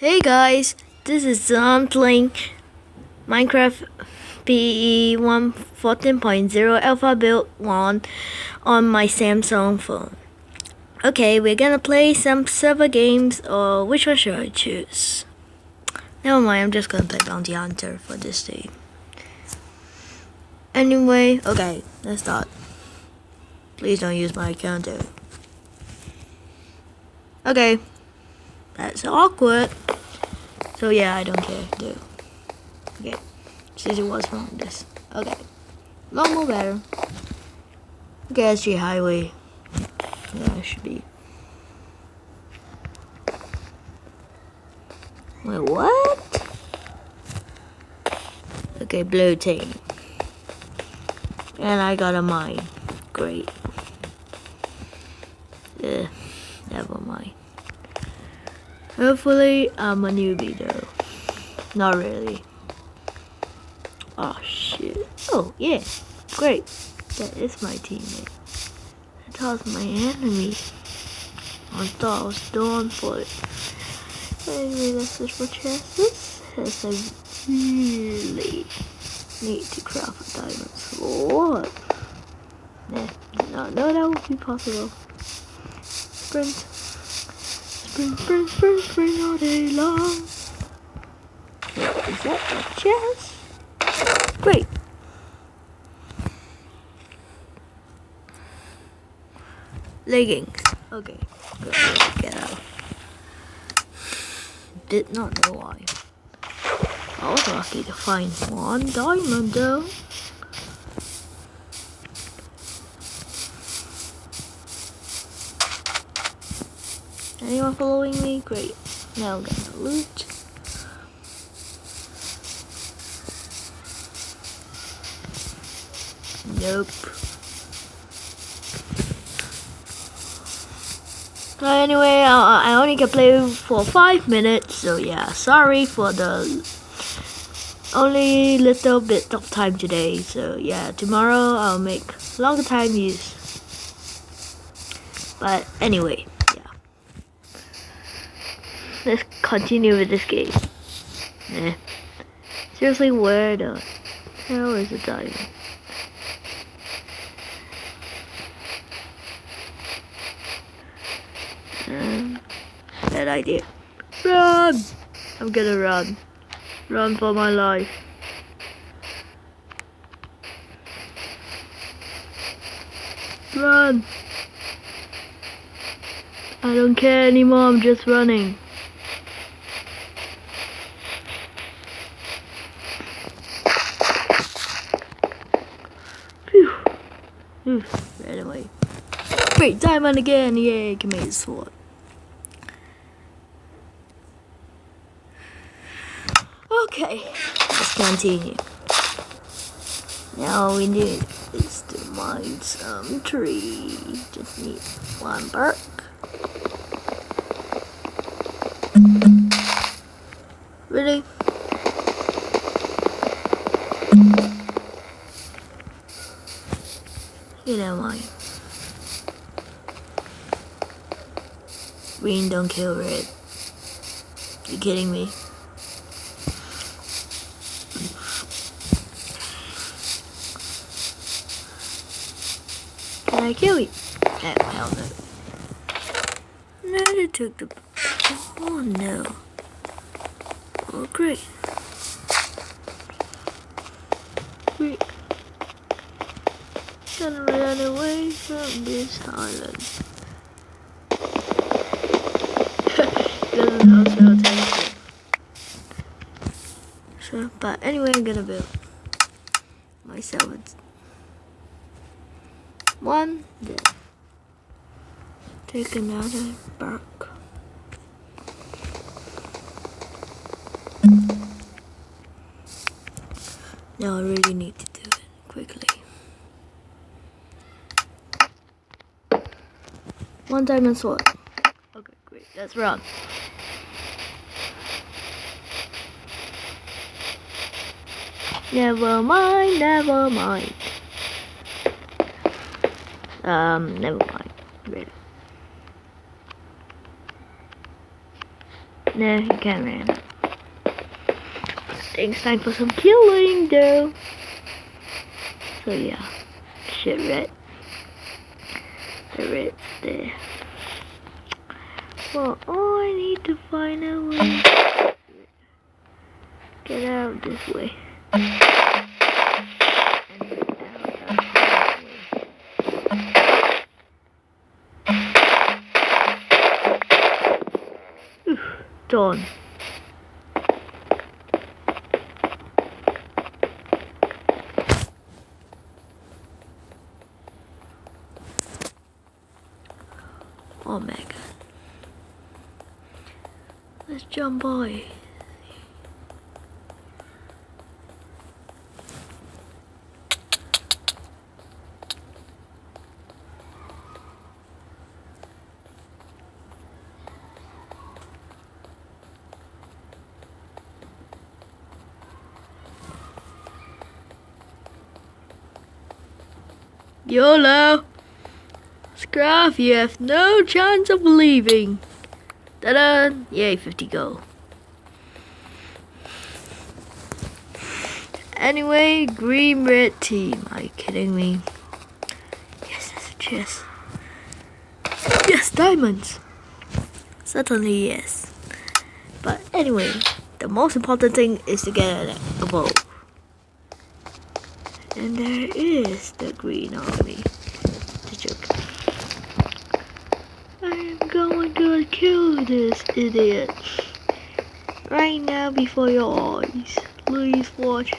Hey guys, this is playing Minecraft PE 1.14.0 Alpha Build 1 on my Samsung phone. Okay, we're gonna play some server games, or which one should I choose? Never mind, I'm just gonna play Bounty Hunter for this day. Anyway, okay, let's start. Please don't use my counter. Okay, that's awkward. So yeah, I don't care, dude. Okay, since it was wrong, this. Okay, normal better. Okay, SG highway. Yeah, it should be. Wait, what? Okay, blue team. And I got a mine. Great. Never mind. Hopefully, I'm a newbie though. Not really. Oh shit. Oh yeah. Great. That is my teammate. I thought it was my enemy. I thought I was done for it. Anyway, let's search for chances. As I really need to craft a diamond sword. Nah, did not know that would be possible. Sprint. Sprint, sprint, sprint, sprint all day long. Wait, is that a chest? Great. Leggings. Okay, good. Get out. Did not know why. I was lucky to find one diamond though. Anyone following me? Great. Now I'm gonna loot. Nope. Anyway, I only can play for 5 minutes, so yeah, sorry for the only little bit of time today. So yeah, tomorrow I'll make longer time use. But anyway, yeah. Let's continue with this game. Seriously, where the hell is the diamond? Bad idea. Run! I'm gonna run. Run for my life. Run! I don't care anymore, I'm just running. Phew. Oof, ran away. Great, diamond again! Yay, can make a sword. Okay, let's continue. Now we need is to mine some tree. Just need one bark. Really? You know mine. Green don't kill red. You kidding me? Can I kill you? Hell no. No, they took the... Oh no. Oh great. Great. Gonna run away from this island. Doesn't know so attention. So, but anyway, I'm gonna build myself one, then take another bark. Now I really need to do it quickly. One diamond sword. Okay, great. Let's run. Never mind, never mind. Never mind. Really. No, you can't ran. I think it's time for some killing though. So yeah. Shit, red. The red's there. Well, I need to find a way. Get out this way. Done. Oh my god. Let's jump by. YOLO! Scruff, you have no chance of leaving. Ta-da! Yay, 50 gold. Anyway, green red team. Are you kidding me? Yes, that's a chest. Yes, diamonds. Certainly yes. But anyway, the most important thing is to get a bow. And there is the green army. Just joking. I am going to kill this idiot right now before your eyes. Please watch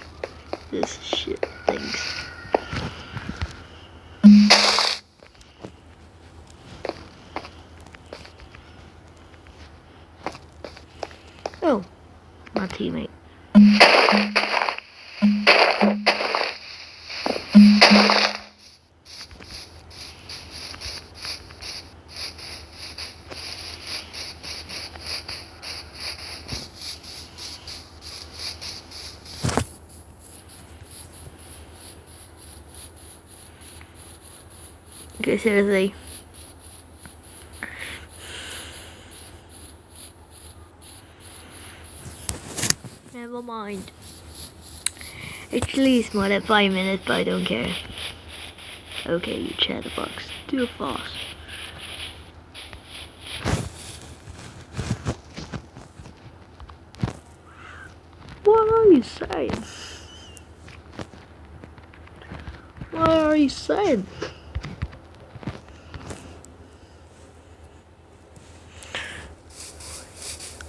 this shit things. Oh, my teammate. Okay, seriously. Never mind. Actually, it's more than 5 minutes, but I don't care. Okay, you chatterbox. Too fast. What are you saying? What are you saying?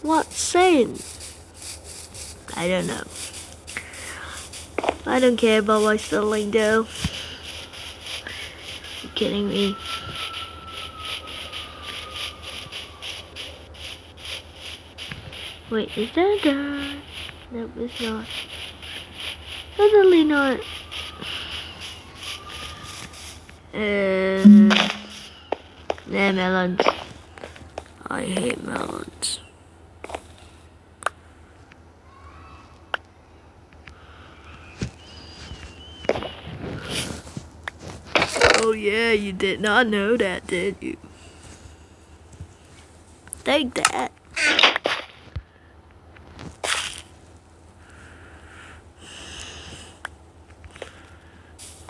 What saying? I don't know. I don't care about my spelling though. You kidding me? Wait, is that a... Nope, it's not. Totally not. Nah, melons. I hate melons. Oh yeah, you did not know that, did you? Take that.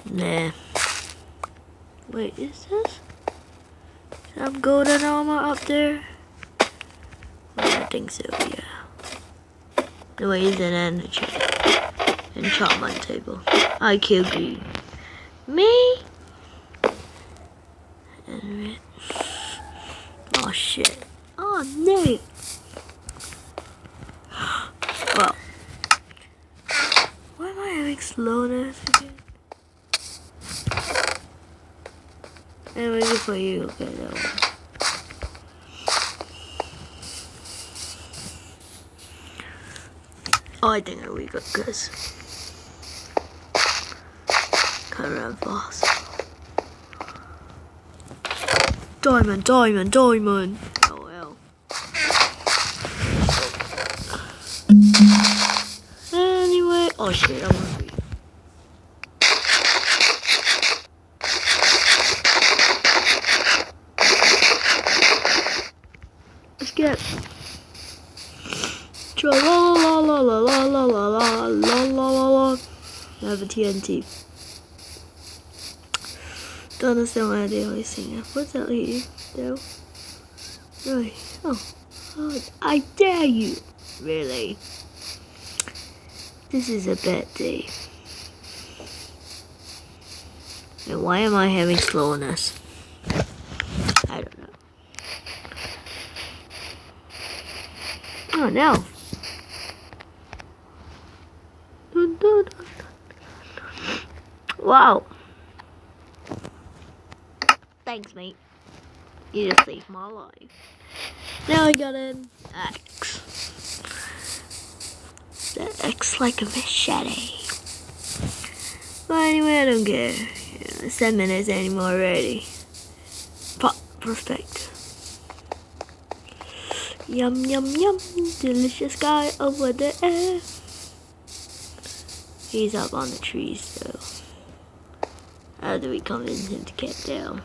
Nah. Wait, is this some golden armor up there? I think so, yeah. No, wait, is it an enchantment table? I kill green. Me? And red. Oh shit. Oh no. Well. Why am I having slowness again? I'm waiting for you. Okay, that one. Oh, I think we got this. Can't run fast. Diamond, diamond, diamond. Oh well. Anyway, oh shit, I'm hungry. Let's get. Tra la la la la la la la la la la la la. I have a TNT. Don't understand why they always sing it. What's that lady do? Really? Oh, I dare you! Really? This is a bad day. And why am I having slowness? I don't know. Oh no. Wow. Thanks, mate. You just saved my life. Now I got an axe. That axe like a machete. But anyway, I don't care. Yeah, 7 minutes anymore already. Perfect. Yum, yum, yum. Delicious guy over there. He's up on the trees, so how do we convince him to get down?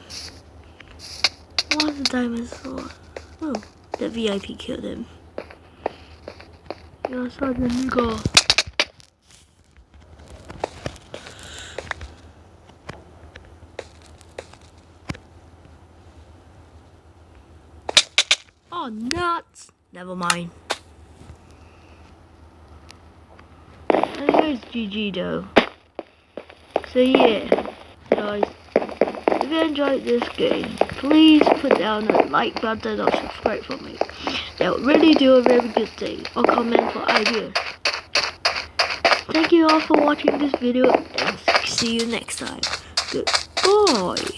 What's the diamond sword? Oh, the VIP killed him. You're such a nigga. Oh, nuts! Never mind. And here's GG though. So yeah, guys, if you enjoyed this game, please put down a like button or subscribe for me. That would really do a very good thing. Or comment for ideas. Thank you all for watching this video and see you next time. Goodbye.